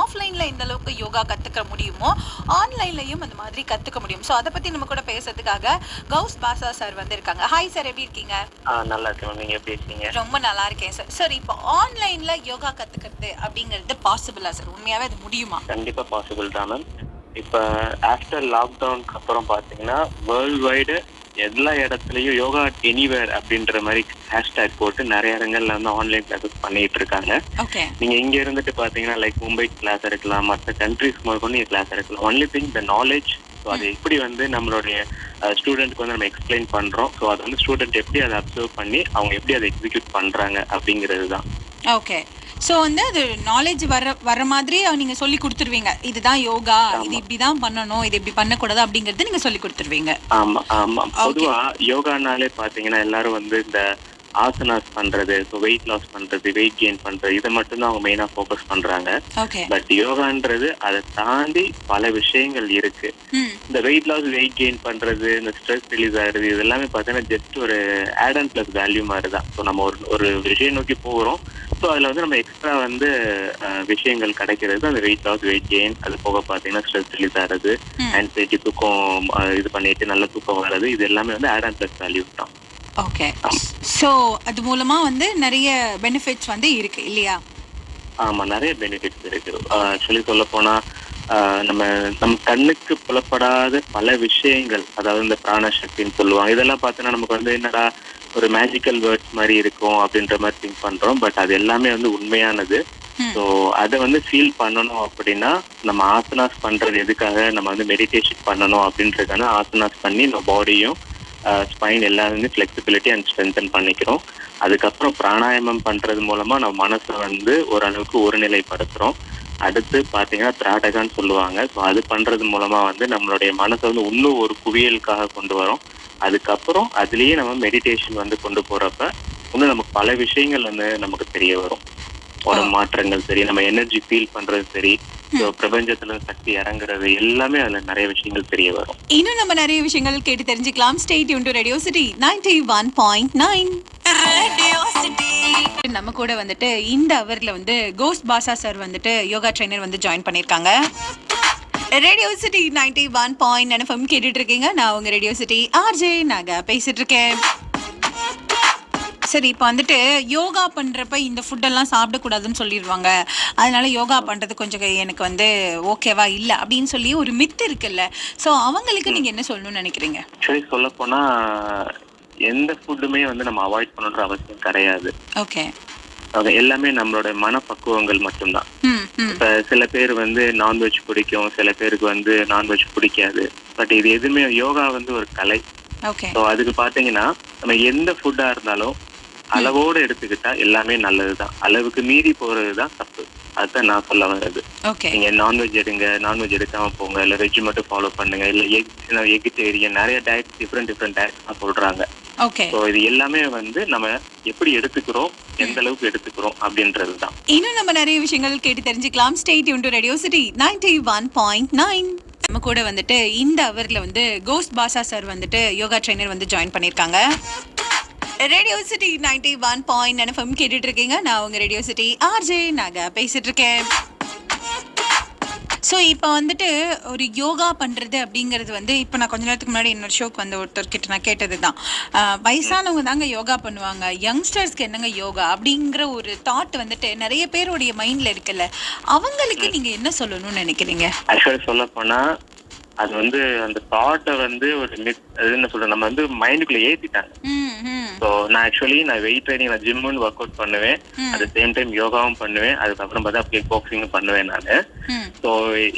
ஆஃப்லைன்ல எந்த அளவுக்கு யோகா கத்துக்க முடியுமோ ஆன்லைன்லயும் அந்த மாதிரி கத்துக்க முடியும். ஸோ அதை பத்தி நம்ம கூட பேசுறதுக்காக கௌஸ் பாசா சார் வந்து இருக்காங்க. ஹாய் சார், எப்படி இருக்கீங்க? நல்லா இருக்கேன். நீங்க எப்படி இருக்கீங்க? ரொம்ப நல்லா இருக்கேன் சார். சார், இப்போ ஆன்லைன்ல யோகா கத்துக்கிறது அப்படிங்கிறது பாசிபிளா சார்? உண்மையாவே அது முடியுமா? கண்டிப்பா பாசிபிள் தான் மேம். இப்ப ஆஃப்டர் லாக்டவுனுக்கு அப்புறம் பாத்தீங்கன்னா வேர்ல்டு வைடு எல்லா இடத்துலயும் யோகா எனிவேர் அப்படின்ற மாதிரி ஹேஷ்டேக் போட்டு நிறைய இடங்கள்ல வந்து ஆன்லைன் கிளாஸஸ் பண்ணிட்டு இருக்காங்க. நீங்க இங்க இருந்துட்டு பாத்தீங்கன்னா லைக் மும்பை கிளாஸ் இருக்கலாம், மற்ற கண்ட்ரிஸ் முதற்கொண்டு கிளாஸ் இருக்கலாம். Only thing the knowledge. So அது எப்படி வந்து நம்மளுடைய ஸ்டூடெண்ட்க்கு வந்து நம்ம எக்ஸ்பிளைன் பண்றோம். ஸோ அது வந்து ஸ்டூடெண்ட் எப்படி அதை அப்சர்வ் பண்ணி அவங்க எப்படி அதை எக்ஸிக்யூட் பண்றாங்க அப்படிங்கிறது தான். ஓகே. ஸோ வந்து அது நாலேஜ் வர மாதிரி நீங்க சொல்லி கொடுத்துருவீங்க. இதுதான் யோகா, இது இப்படிதான் பண்ணணும், இது இப்படி பண்ணக்கூடாது அப்படிங்கறது நீங்க சொல்லி கொடுத்துருவீங்க. ஆமா ஆமா. பொதுவா யோகானாலே பாத்தீங்கன்னா எல்லாரும் வந்து இந்த ஆசனாஸ் பண்றது, வெயிட் லாஸ் பண்றது, வெயிட் கெயின் பண்றது, இதை மட்டும் தான் அவங்க மெயினா ஃபோக்கஸ் பண்றாங்க. பட் யோகான்றது அதை தாண்டி பல விஷயங்கள் இருக்கு. இந்த வெயிட் லாஸ், வெயிட் கெயின் பண்றது, இந்த ஸ்ட்ரெஸ் ரிலீஸ் ஆகுறது, இது எல்லாமே பாத்தீங்கன்னா ஜஸ்ட் ஒரு ஆட் அண்ட் பிளஸ் வேல்யூ மாதிரி தான். ஸோ நம்ம ஒரு விஷயம் நோக்கி போகிறோம். ஸோ அதுல வந்து நம்ம எக்ஸ்ட்ரா வந்து விஷயங்கள் கிடைக்கிறது அந்த வெயிட் லாஸ், வெயிட் கெயின், அது போக பாத்தீங்கன்னா ஸ்ட்ரெஸ் ரிலீஸ் ஆகுறது, ஆன்சைட்டி, தூக்கம் இது பண்ணிட்டு நல்ல தூக்கம் வர்றது, இது எல்லாமே வந்து ஆட் அண்ட் பிளஸ் வேல்யூ தான். ஓகே. சோ அது மூலமா வந்து நிறைய பெனிஃபிட்ஸ் வந்து இருக்கு இல்லையா? ஆமா, நிறைய பெனிஃபிட்ஸ் இருக்கு. ஆக்சுவலி சொல்ல போனா நம்ம கண்ணுக்கு புலப்படாத பல விஷயங்கள், அதாவது இந்த பிராண சக்தின்னு சொல்லுவாங்க, இதெல்லாம் பார்த்தோன்னா நமக்கு வந்து என்னடா ஒரு மேஜிக்கல் வேர்ட்ஸ் மாதிரி இருக்கும் அப்படின்ற மாதிரி திங்க் பண்றோம். பட் அது எல்லாமே வந்து உண்மையானது. ஸோ அதை வந்து ஃபீல் பண்ணணும் அப்படின்னா நம்ம ஆசனாஸ் பண்றது எதுக்காக, நம்ம வந்து மெடிடேஷன் பண்ணணும் அப்படின்றதுக்கான ஆசனாஸ் பண்ணி நம்ம பாடியும் ஸ்பைன் எல்லாருமே ஃபிளெக்சிபிலிட்டி அண்ட் ஸ்ட்ரென்தன் பண்ணிக்கிறோம். அதுக்கப்புறம் பிராணாயாமம் பண்றது மூலமா நம்ம மனசை வந்து ஓரளவுக்கு ஒருநிலைப்படுத்துறோம். அடுத்து பாத்தீங்கன்னா திராடகான்னு சொல்லுவாங்க. ஸோ அது பண்றது மூலமா வந்து நம்மளுடைய மனசை வந்து இன்னும் ஒரு குவியலுக்காக கொண்டு வரோம். அதுக்கப்புறம் அதுலயே நம்ம மெடிடேஷன் வந்து கொண்டு போறப்ப இன்னும் நமக்கு பல விஷயங்கள் வந்து நமக்கு தெரிய வரும். உடம்பு மாற்றங்கள் சரி, நம்ம எனர்ஜி ஃபீல் பண்றது சரி, பிரபஞ்சத்துல சக்தி இறங்குறது, எல்லாமே அதுல நிறைய விஷயங்கள் தெரிய வரும். இன்னும் நம்ம நிறைய விஷயங்கள் கேட்டு தெரிஞ்சுக்கலாம். Stay tune to radio city 91.9. நம்ம கூட வந்துட்டு இந்த அவர்ல வந்து கோஸ்ட் பாசா சார் வந்துட்டு யோகா ட்ரைனர் வந்து ஜாயின் பண்ணிருக்காங்க. ரேடியோ சிட்டி 91.9 FM கேட்டுட்டு இருக்கீங்க. நான் உங்க ரேடியோ சிட்டி ஆர்ஜே நாகா பேசிட்டு இருக்கேன். சரி, இப்போ வந்துட்டு யோகா பண்றப்ப இந்த ஃபுட்டெல்லாம் சாப்பிடக்கூடாதுன்னு சொல்லிடுவாங்க, அதனால யோகா பண்றது கொஞ்சம் எனக்கு வந்து ஓகேவா இல்லை அப்படின்னு சொல்லி ஒரு மித்து இருக்குல்ல. ஸோ அவங்களுக்கு நீங்க என்ன சொல்லணும்னு நினைக்கிறீங்க? சரி, சொல்ல போனா எந்த ஃபுட்டுமே வந்து நம்ம அவாய்ட் பண்ணணுன்ற அவசியம் கிடையாது. ஓகே. எல்லாமே நம்மளோட மனப்பக்குவங்கள் மட்டும்தான். இப்ப சில பேர் வந்து நான்வெஜ் பிடிக்கும், சில பேருக்கு வந்து நான்வெஜ் பிடிக்காது. பட் இது எதுவுமே, யோகா வந்து ஒரு கலை. ஸோ அதுக்கு பாத்தீங்கன்னா நம்ம எந்த ஃபுட்டா இருந்தாலும் அளவோடு எடுத்துக்கிட்டா எல்லாமே நல்லதுதான். அளவுக்கு மீறி போறதுதான் தப்பு. அதுதான் நான் சொல்ல வர்றது. நீங்க நான்வெஜ் எடுங்க, நான்வெஜ் எடுக்காம போங்க, இல்ல வெஜ் மட்டும் ஃபாலோ பண்ணுங்க, இல்ல எகிட்டேரியன், நிறைய டயட், டிஃப்ரெண்ட் டயட்ஸ் சொல்றாங்க. சோ இது எல்லாமே வந்து நம்ம எப்படி எடுத்துக்கிறோம், எந்த அளவுக்கு எடுத்துக்கிறோம் அப்படின்றதுதான். இன்னும் நம்ம நிறைய விஷயங்கள் கேட்டு தெரிஞ்சுக்கலாம். Stay tune to radio city 91.9. நம்ம கூட வந்துட்டு இந்த அவர்ல வந்து கோஸ்ட் பாசா சார் வந்துட்டு யோகா ட்ரைனர் வந்து ஜாயின் பண்ணிருக்காங்க. ரேடியோ சிட்டி 91.9 FM கேட்டுட்டு இருக்கீங்க. நான் உங்க ரேடியோ சிட்டி ஆர்ஜே நாகா பேசிட்டு இருக்கேன். ஸோ இப்போ வந்துட்டு ஒரு யோகா பண்ணுறது அப்படிங்கிறது வந்து இப்போ நான் கொஞ்ச நேரத்துக்கு முன்னாடி இன்னொரு ஷோக்கு வந்து ஒருத்தர்கிட்ட நான் கேட்டது தான், வயசானவங்க தாங்க யோகா பண்ணுவாங்க, யங்ஸ்டர்ஸ்க்கு என்னங்க யோகா அப்படிங்கிற ஒரு தாட் வந்துட்டு நிறைய பேருடைய மைண்டில் இருக்குல்ல, அவங்களுக்கு நீங்கள் என்ன சொல்லணும்னு நினைக்கிறீங்க? ஆக்சுவலி சொல்ல போனால் அது வந்து அந்த தாட்டை வந்து ஒரு என்ன சொல்கிறேன், நம்ம வந்து மைண்டுக்குள்ளே ஏற்றிட்டாங்க. ஸோ நான் வெயிட் ட்ரைனிங், நான் ஜிம்முன்னு ஒர்க் அவுட் பண்ணுவேன், அட் சேம் டைம் யோகாவும் பண்ணுவேன், அதுக்கப்புறம் பார்த்தா கிக் பாக்ஸிங்கும் பண்ணுவேன் நான். ஸோ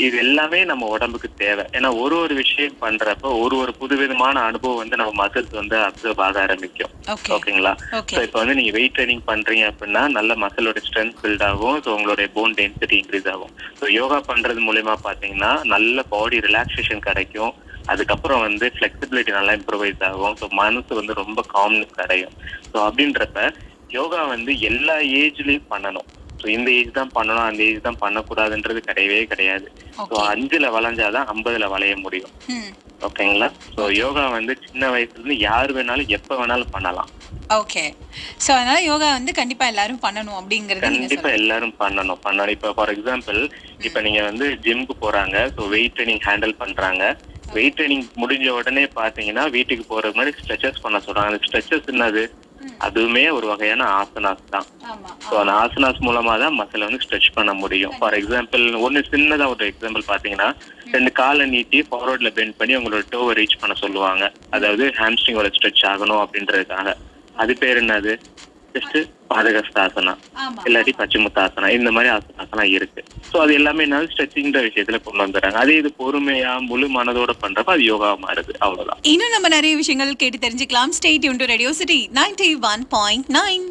இது எல்லாமே நம்ம உடம்புக்கு தேவை. ஏன்னா ஒரு விஷயம் பண்றப்ப ஒரு புதுவிதமான அனுபவம் வந்து நம்ம மசில்ஸ் வந்து அப்சர்வ் ஆக ஆரம்பிக்கும். ஓகேங்களா? ஸோ இப்போ வந்து நீங்க வெயிட் ட்ரைனிங் பண்றீங்க அப்படின்னா நல்ல மசிலோட ஸ்ட்ரென்த் பில்ட் ஆகும். ஸோ உங்களுடைய போன் டென்சிட்டி இன்க்ரீஸ் ஆகும். ஸோ யோகா பண்றது மூலயமா பாத்தீங்கன்னா நல்ல பாடி ரிலாக்ஸேஷன் கிடைக்கும். அதுக்கப்புறம் வந்து ஃபிளெக்சிபிலிட்டி நல்லா இம்ப்ரூவைஸ் ஆகும். ஸோ மனசு வந்து ரொம்ப காம்னஸ் கிடைக்கும். ஸோ அப்படின்றப்ப யோகா வந்து எல்லா ஏஜ்லயும் பண்ணணும். ஸோ இந்த ஏஜ் தான் பண்ணணும், அந்த ஏஜ் தான் பண்ணக்கூடாதுன்றது கிடையவே கிடையாது. ஸோ ஓகே 5ல வளைஞ்சாதான் 50ல வளைய முடியும். ம் ஓகேங்களா? ஸோ யோகா வந்து சின்ன வயசுல இருந்து யார் வேணாலும் எப்ப வேணாலும் பண்ணலாம். ஓகே. ஸோ அதனால யோகா வந்து கண்டிப்பா எல்லாரும் பண்ணணும் அப்படிங்கறத நீங்க கண்டிப்பா சொல்றீங்க. எல்லாரும் பண்ணணும். இப்ப ஃபார் எக்ஸாம்பிள், இப்ப நீங்க வந்து ஜிம்க்கு போறாங்க, ஸோ வெயிட் ட்ரைனிங் ஹேண்டில் பண்றாங்க. வெயிட் ட்ரைனிங் முடிஞ்ச உடனே பாத்தீங்கன்னா வீட்டுக்கு போறது மாதிரி ஸ்ட்ரெச்சஸ் பண்ண சொல்றாங்க. அந்த ஸ்ட்ரெச்சஸ் என்னது? அதுவுமே ஒரு வகையான ஆசனாஸ் தான். ஆமா ஸோ அந்த ஆசனாஸ் மூலமா தான் மசிலை வந்து ஸ்ட்ரெச் பண்ண முடியும். ஃபார் எக்ஸாம்பிள், ஒன்னு சின்னதா ஒரு எக்ஸாம்பிள் பாத்தீங்கன்னா, 2 காலை நீட்டி ஃபார்வர்ட்ல பெண்ட் பண்ணி உங்களோட டோவை ரீச் பண்ண சொல்லுவாங்க. அதாவது ஹாம்ஸ்ட்ரிங்கோட ஸ்ட்ரெச் ஆகணும் அப்படின்றதுக்காக. அது பேர் என்னது? ஜஸ்ட் பாதகஸ்தாசனா, ஆமா இல்லாட்டி பச்சிமுத்தாசனா, இந்த மாதிரி ஆசனாசனா இருக்கு. ஸோ அது எல்லாமே என்ன ஸ்ட்ரெச்சிங்ன்ற விஷயத்துல கொண்டு வந்துடுறாங்க. அதே இது பொறுமையா முழு மனதோட பண்றப்ப அது யோகா மாறுது. அவ்வளவுதான். இன்னும் நம்ம நிறைய விஷயங்கள் கேட்டு தெரிஞ்சுக்கலாம். Stay tune to radio city 91.9.